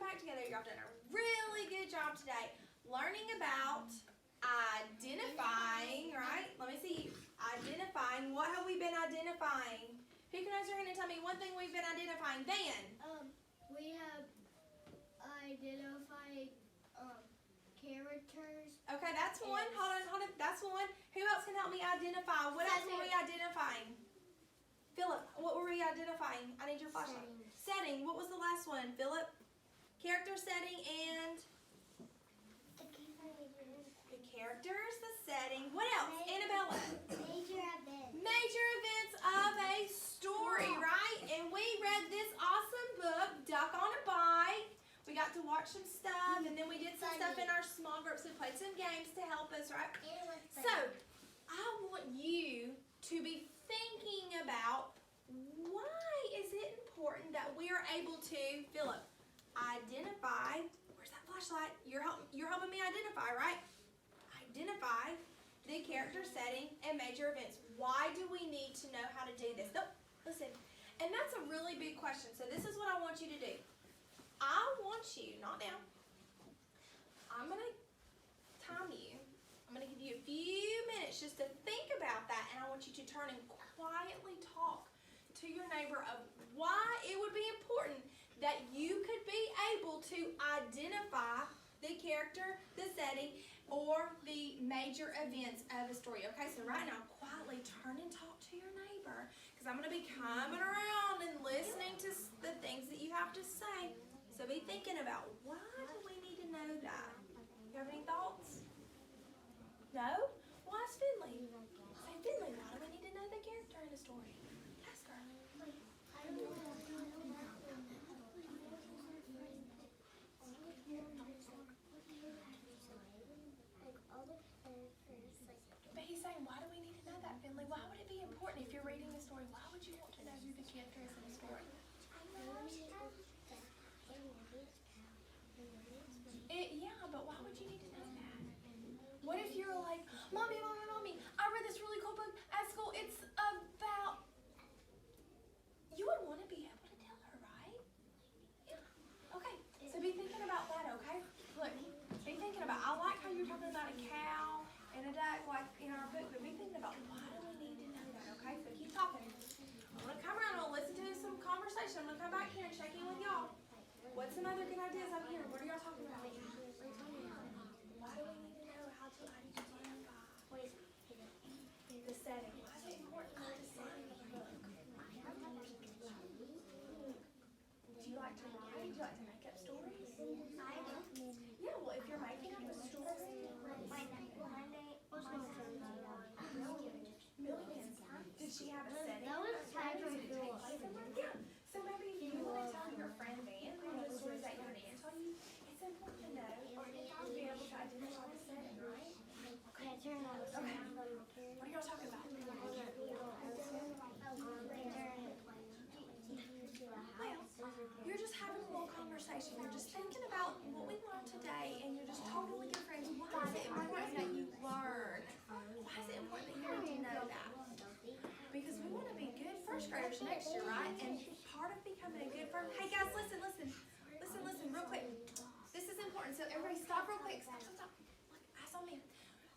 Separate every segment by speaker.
Speaker 1: back together. Y'all done a really good job today learning about identifying, right? Let me see. Identifying. What have we been identifying? Who can answer and tell me one thing we've been identifying? Van.
Speaker 2: We have identified characters.
Speaker 1: Okay, that's one. Hold on. That's one. Who else can help me identify? What else were we identifying? Philip, what were we identifying? I need your flashlight. Setting. What was the last one, Philip? Character, setting, and the characters, the setting. What else? Annabella.
Speaker 2: Major events.
Speaker 1: Major events of a story, right? And we read this awesome book, Duck on a Bike. We got to watch some stuff, and then we did some stuff in our small groups. We played some games to help us, right? So, I want you to be thinking about why is it important that we are able to, Philip, identify, where's that flashlight? You're helping me identify, right? Identify the character, setting, and major events. Why do we need to know how to do this? No, listen, and that's a really big question. So this is what I want you to do. I want you, not now, I'm going to time you. I'm going to give you a few minutes just to think about that, and I want you to turn and quietly talk to your neighbor of why it would be important that you could be able to identify the character, the setting, or the major events of a story. Okay, so right now, quietly turn and talk to your neighbor, because I'm going to be coming around and listening to the things that you have to say. So be thinking about, why do we need to know that? You have any thoughts? No? Why is Finley? Say, Finley, why do we need to know the character in the story? Yes, girl. But he's saying, why do we need to know that, Finley? Why would it be important if you're reading the story? Why would you want to know who the character is in the story? Yeah, but why would you need to know that? What if you're like, Mommy, I read this really cool book at school. It's about... You would want to be able to tell her, right? Yeah. Okay, so be thinking about that, okay? Look, be thinking about, I like how you're talking about a cow and a duck like in our book, but be thinking about, why do we need to know that, okay? So keep talking. I'm going to come around and I'll listen to some conversation. I'm going to come back here and check in with y'all. What's some other good ideas up here? What are y'all talking about? Why do we need to know how to identify the setting? Why is it important to know the setting of the book? Do you like to write? Do you like to make up stories? Yeah, well, if you're making up a story, Millions. Did she have a setting?
Speaker 2: That was
Speaker 1: Yeah. So maybe if you want to tell your friend Van one of the stories that your aunt told you, it's important to know to be able to identify the setting, right? Okay. What are y'all talking about? Well, you're just having a little conversation. You're just thinking about what we learned today, and you're just talking with your friends. Why is it important that you learn? Why is it important that you need to know that? Because we want to be good first graders next year, right? And part of becoming a good first... Hey, guys, listen, real quick. This is important. So everybody stop real quick. Stop. Look, eyes on me.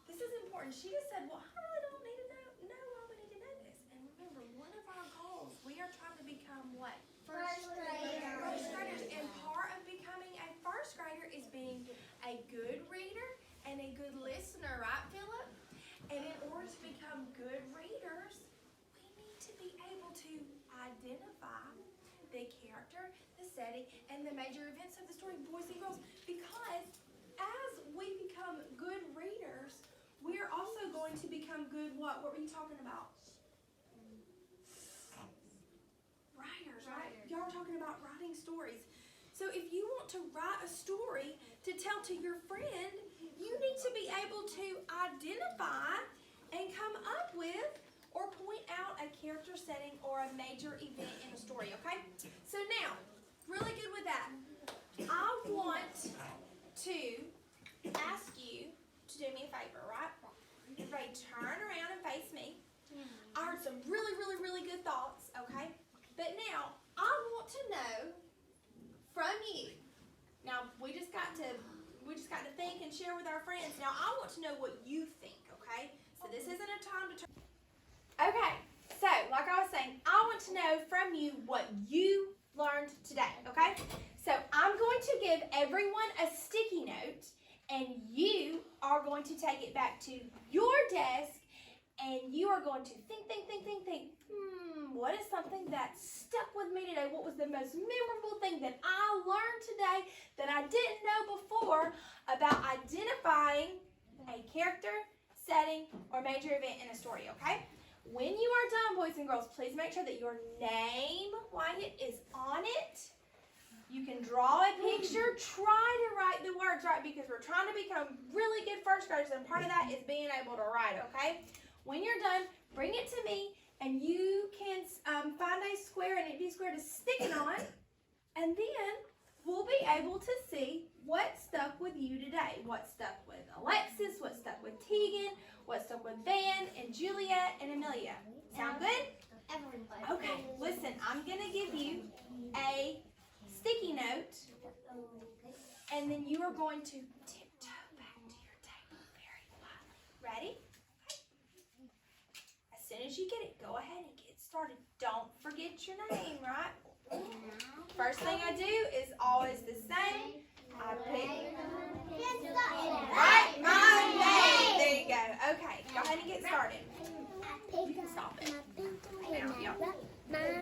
Speaker 1: This is important. She just said, well, I really don't need to know why we need to know this. And remember, one of our goals, we are trying to become what?
Speaker 2: First graders.
Speaker 1: First graders. And part of becoming a first grader is being a good reader and a good listener, right, Philip? And in order to become good readers, we need to be able to identify the character, the setting, and the major events of the story, boys and girls, because as we become good readers, we are also going to become good what? What were you talking about? Writers, right? Y'all were talking about writing stories. So if you want to write a story to tell to your friend, you need to be able to identify and come up with or point out a character, setting, or a major event in a story, okay? So now, really good with that. I want to ask you to do me a favor, right? Everybody turn around and face me. I heard some really good thoughts, okay? But now, I want to know from you. Now, We just got to think and share with our friends. Now I want to know what you think, okay? So this isn't a time to turn. Okay, so like I was saying, I want to know from you what you learned today, okay? So I'm going to give everyone a sticky note, and you are going to take it back to your desk, and you are going to think. What is something that stuck with me today? What was the most memorable thing that I learned today that I didn't know before about identifying a character, setting, or major event in a story, okay? When you are done, boys and girls, please make sure that your name, Wyatt, is on it. You can draw a picture. Try to write the words right because we're trying to become really good first graders, and part of that is being able to write, okay? When you're done, bring it to me, and you can find a square, an empty square to stick it on, and then we'll be able to see what stuck with you today. What stuck with Alexis, what stuck with Tegan, what stuck with Van and Juliet and Amelia. Sound good? Okay, listen, I'm going to give you a sticky note, and then you are going to tiptoe back to your table very quietly. Ready? As soon as you get it, go ahead and get started. Don't forget your name, right? First thing I do is always the